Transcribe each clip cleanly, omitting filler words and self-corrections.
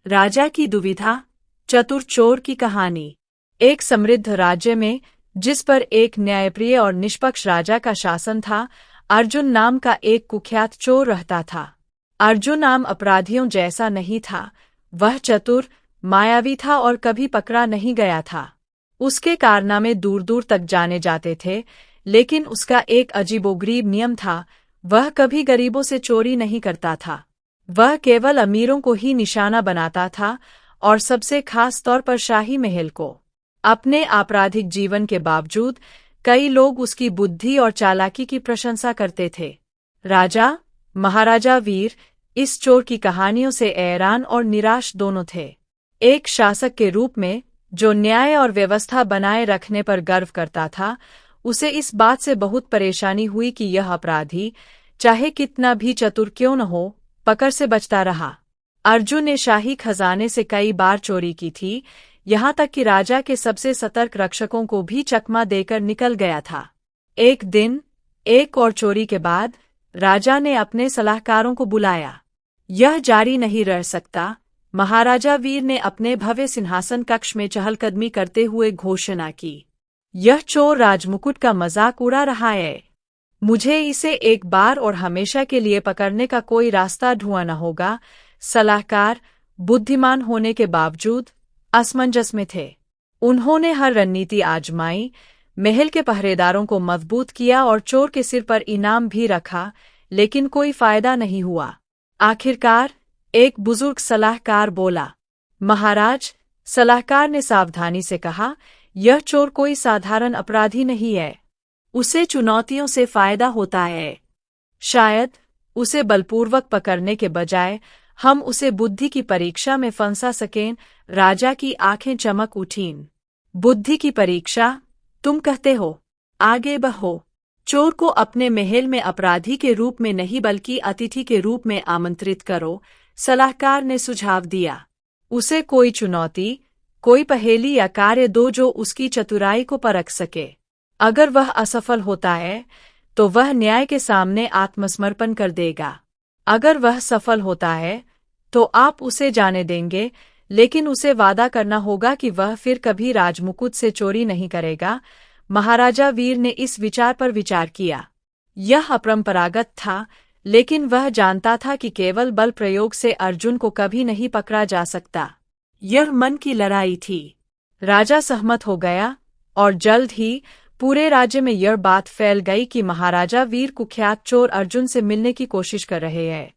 राजा की दुविधा। चतुर चोर की कहानी। एक समृद्ध राज्य में, जिस पर एक न्यायप्रिय और निष्पक्ष राजा का शासन था, अर्जुन नाम का एक कुख्यात चोर रहता था। अर्जुन आम अपराधियों जैसा नहीं था, वह चतुर, मायावी था और कभी पकड़ा नहीं गया था। उसके कारनामे दूर दूर तक जाने जाते थे, लेकिन उसका एक अजीबोगरीब नियम था, वह कभी गरीबों से चोरी नहीं करता था। वह केवल अमीरों को ही निशाना बनाता था, और सबसे खास तौर पर शाही महल को। अपने आपराधिक जीवन के बावजूद कई लोग उसकी बुद्धि और चालाकी की प्रशंसा करते थे। राजा, महाराजा वीर इस चोर की कहानियों से हैरान और निराश दोनों थे। एक शासक के रूप में, जो न्याय और व्यवस्था बनाए रखने पर गर्व करता था, उसे इस बात से बहुत परेशानी हुई कि यह अपराधी, चाहे कितना भी चतुर क्यों न हो, पकड़ से बचता रहा। अर्जुन ने शाही खजाने से कई बार चोरी की थी, यहाँ तक कि राजा के सबसे सतर्क रक्षकों को भी चकमा देकर निकल गया था। एक दिन, एक और चोरी के बाद, राजा ने अपने सलाहकारों को बुलाया। यह जारी नहीं रह सकता, महाराजा वीर ने अपने भव्य सिंहासन कक्ष में चहलकदमी करते हुए घोषणा की। यह चोर राजमुकुट का मजाक उड़ा रहा है। मुझे इसे एक बार और हमेशा के लिए पकड़ने का कोई रास्ता ढूंढना होगा। सलाहकार, बुद्धिमान होने के बावजूद, असमंजस में थे। उन्होंने हर रणनीति आजमाई, महल के पहरेदारों को मजबूत किया और चोर के सिर पर इनाम भी रखा, लेकिन कोई फायदा नहीं हुआ। आखिरकार, एक बुजुर्ग सलाहकार बोला। महाराज, सलाहकार ने सावधानी से कहा, यह चोर कोई साधारण अपराधी नहीं है। उसे चुनौतियों से फायदा होता है। शायद उसे बलपूर्वक पकड़ने के बजाय हम उसे बुद्धि की परीक्षा में फंसा सकें। राजा की आंखें चमक उठीं। बुद्धि की परीक्षा, तुम कहते हो? आगे बढ़ो। चोर को अपने महल में अपराधी के रूप में नहीं बल्कि अतिथि के रूप में आमंत्रित करो, सलाहकार ने सुझाव दिया। उसे कोई चुनौती, कोई पहेली या कार्य दो जो उसकी चतुराई को परख सके। अगर वह असफल होता है, तो वह न्याय के सामने आत्मसमर्पण कर देगा। अगर वह सफल होता है, तो आप उसे जाने देंगे, लेकिन उसे वादा करना होगा कि वह फिर कभी राजमुकुट से चोरी नहीं करेगा। महाराजा वीर ने इस विचार पर विचार किया। यह अपरंपरागत था, लेकिन वह जानता था कि केवल बल प्रयोग से अर्जुन को कभी नहीं पकड़ा जा सकता। यह मन की लड़ाई थी। राजा सहमत हो गया, और जल्द ही पूरे राज्य में यह बात फैल गई कि महाराजा वीर कुख्यात चोर अर्जुन से मिलने की कोशिश कर रहे हैं।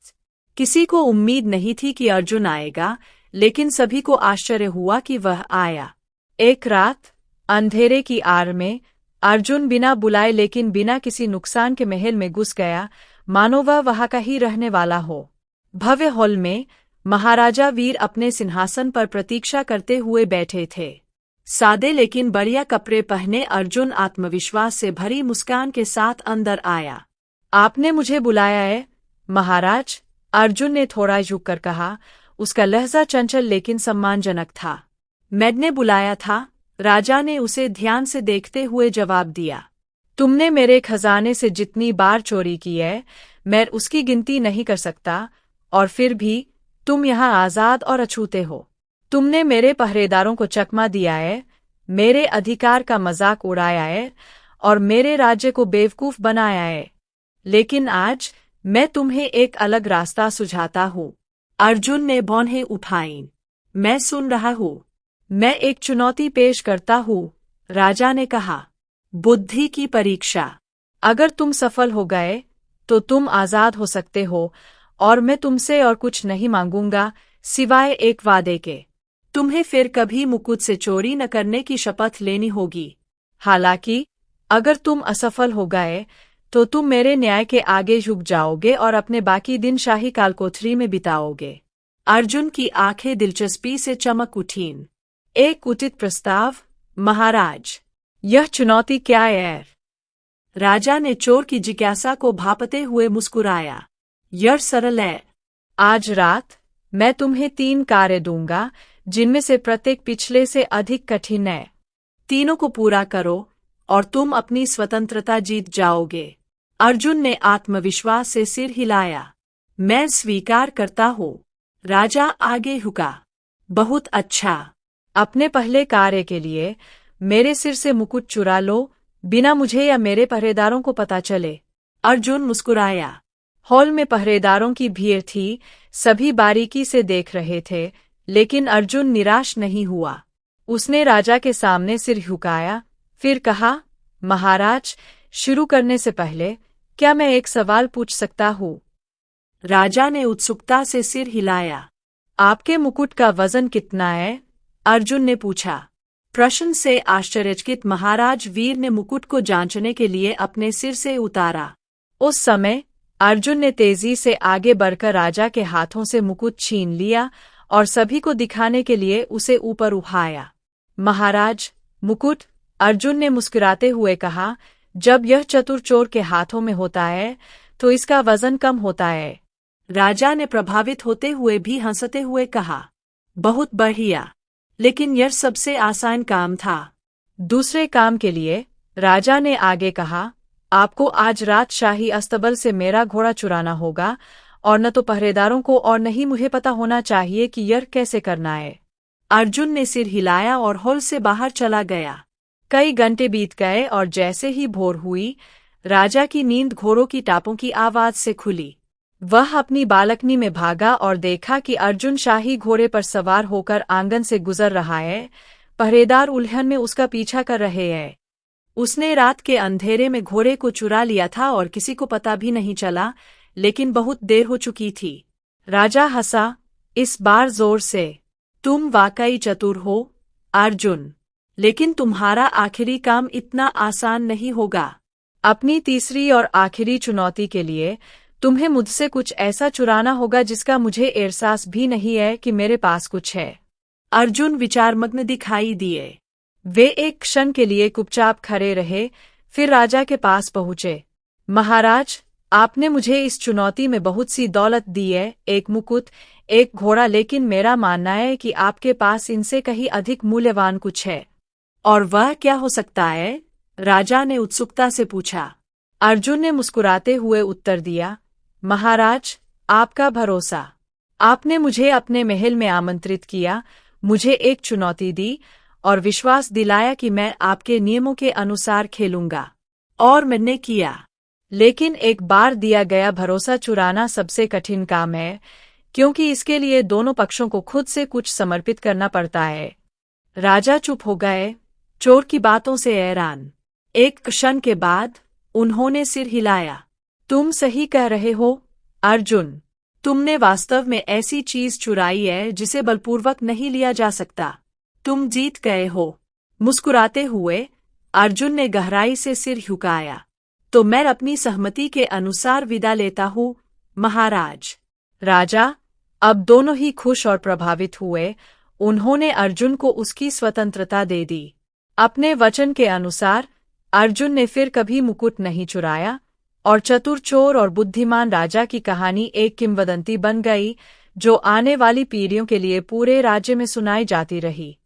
किसी को उम्मीद नहीं थी कि अर्जुन आएगा, लेकिन सभी को आश्चर्य हुआ कि वह आया। एक रात, अंधेरे की आड़ में, अर्जुन बिना बुलाए लेकिन बिना किसी नुकसान के महल में घुस गया, मानो वह वहां का ही रहने वाला हो। भव्य हॉल में महाराजा वीर अपने सिंहासन पर प्रतीक्षा करते हुए बैठे थे। सादे लेकिन बढ़िया कपड़े पहने अर्जुन आत्मविश्वास से भरी मुस्कान के साथ अंदर आया। आपने मुझे बुलाया है, महाराज? अर्जुन ने थोड़ा झुककर कहा। उसका लहजा चंचल लेकिन सम्मानजनक था। मैंने बुलाया था, राजा ने उसे ध्यान से देखते हुए जवाब दिया। तुमने मेरे खजाने से जितनी बार चोरी की है, मैं उसकी गिनती नहीं कर सकता, और फिर भी तुम यहाँ आजाद और अछूते हो। तुमने मेरे पहरेदारों को चकमा दिया है, मेरे अधिकार का मजाक उड़ाया है, और मेरे राज्य को बेवकूफ बनाया है। लेकिन आज मैं तुम्हें एक अलग रास्ता सुझाता हूँ। अर्जुन ने भौहें उठाईं। मैं सुन रहा हूँ। मैं एक चुनौती पेश करता हूँ, राजा ने कहा। बुद्धि की परीक्षा। अगर तुम सफल हो गए, तो तुम आजाद हो सकते हो, और मैं तुमसे और कुछ नहीं मांगूंगा, सिवाय एक वादे के। तुम्हें फिर कभी मुकुट से चोरी न करने की शपथ लेनी होगी। हालांकि, अगर तुम असफल हो गए, तो तुम मेरे न्याय के आगे झुक जाओगे और अपने बाकी दिन शाही कालकोठरी में बिताओगे। अर्जुन की आंखें दिलचस्पी से चमक उठीं। एक उचित प्रस्ताव, महाराज। यह चुनौती क्या है? राजा ने चोर की जिज्ञासा को भांपते हुए मुस्कुराया। यह सरल है। आज रात मैं तुम्हें 3 कार्य दूंगा, जिनमें से प्रत्येक पिछले से अधिक कठिन है। तीनों को पूरा करो, और तुम अपनी स्वतंत्रता जीत जाओगे। अर्जुन ने आत्मविश्वास से सिर हिलाया। मैं स्वीकार करता हूँ। राजा आगे झुका। बहुत अच्छा। अपने पहले कार्य के लिए मेरे सिर से मुकुट चुरा लो, बिना मुझे या मेरे पहरेदारों को पता चले। अर्जुन मुस्कुराया। हॉल में पहरेदारों की भीड़ थी, सभी बारीकी से देख रहे थे, लेकिन अर्जुन निराश नहीं हुआ। उसने राजा के सामने सिर झुकाया, फिर कहा, महाराज, शुरू करने से पहले क्या मैं एक सवाल पूछ सकता हूँ? राजा ने उत्सुकता से सिर हिलाया। आपके मुकुट का वजन कितना है? अर्जुन ने पूछा। प्रश्न से आश्चर्यचकित महाराज वीर ने मुकुट को जांचने के लिए अपने सिर से उतारा। उस समय अर्जुन ने तेजी से आगे बढ़कर राजा के हाथों से मुकुट छीन लिया और सभी को दिखाने के लिए उसे ऊपर उठाया। महाराज, मुकुट, अर्जुन ने मुस्कुराते हुए कहा, जब यह चतुर चोर के हाथों में होता है तो इसका वजन कम होता है। राजा ने प्रभावित होते हुए भी हंसते हुए कहा, बहुत बढ़िया, लेकिन यह सबसे आसान काम था। दूसरे काम के लिए राजा ने आगे कहा, आपको आज रात शाही अस्तबल से मेरा घोड़ा चुराना होगा, और न तो पहरेदारों को और न ही मुझे पता होना चाहिए कि यह कैसे करना है। अर्जुन ने सिर हिलाया और हॉल से बाहर चला गया। कई घंटे बीत गए और जैसे ही भोर हुई, राजा की नींद घोड़ों की टापों की आवाज से खुली। वह अपनी बालकनी में भागा और देखा कि अर्जुन शाही घोड़े पर सवार होकर आंगन से गुजर रहा है। पहरेदार उलझन में उसका पीछा कर रहे हैं। उसने रात के अंधेरे में घोड़े को चुरा लिया था और किसी को पता भी नहीं चला, लेकिन बहुत देर हो चुकी थी। राजा हंसा, इस बार जोर से। तुम वाकई चतुर हो, अर्जुन, लेकिन तुम्हारा आखिरी काम इतना आसान नहीं होगा। अपनी तीसरी और आखिरी चुनौती के लिए तुम्हें मुझसे कुछ ऐसा चुराना होगा जिसका मुझे एहसास भी नहीं है कि मेरे पास कुछ है। अर्जुन विचारमग्न दिखाई दिए। वे एक क्षण के लिए चुपचाप खड़े रहे, फिर राजा के पास पहुंचे। महाराज, आपने मुझे इस चुनौती में बहुत सी दौलत दी है, एक मुकुट, एक घोड़ा, लेकिन मेरा मानना है कि आपके पास इनसे कहीं अधिक मूल्यवान कुछ है। और वह क्या हो सकता है? राजा ने उत्सुकता से पूछा। अर्जुन ने मुस्कुराते हुए उत्तर दिया, महाराज, आपका भरोसा। आपने मुझे अपने महल में आमंत्रित किया, मुझे एक चुनौती दी और विश्वास दिलाया कि मैं आपके नियमों के अनुसार खेलूंगा, और मैंने किया। लेकिन एक बार दिया गया भरोसा चुराना सबसे कठिन काम है, क्योंकि इसके लिए दोनों पक्षों को खुद से कुछ समर्पित करना पड़ता है। राजा चुप हो गए, चोर की बातों से हैरान। एक क्षण के बाद उन्होंने सिर हिलाया। तुम सही कह रहे हो, अर्जुन। तुमने वास्तव में ऐसी चीज चुराई है जिसे बलपूर्वक नहीं लिया जा सकता। तुम जीत गए हो। मुस्कुराते हुए अर्जुन ने गहराई से सिर झुकाया। तो मैं अपनी सहमति के अनुसार विदा लेता हूँ, महाराज। राजा अब दोनों ही खुश और प्रभावित हुए। उन्होंने अर्जुन को उसकी स्वतंत्रता दे दी। अपने वचन के अनुसार अर्जुन ने फिर कभी मुकुट नहीं चुराया, और चतुर चोर और बुद्धिमान राजा की कहानी एक किंवदंती बन गई, जो आने वाली पीढ़ियों के लिए पूरे राज्य में सुनाई जाती रही।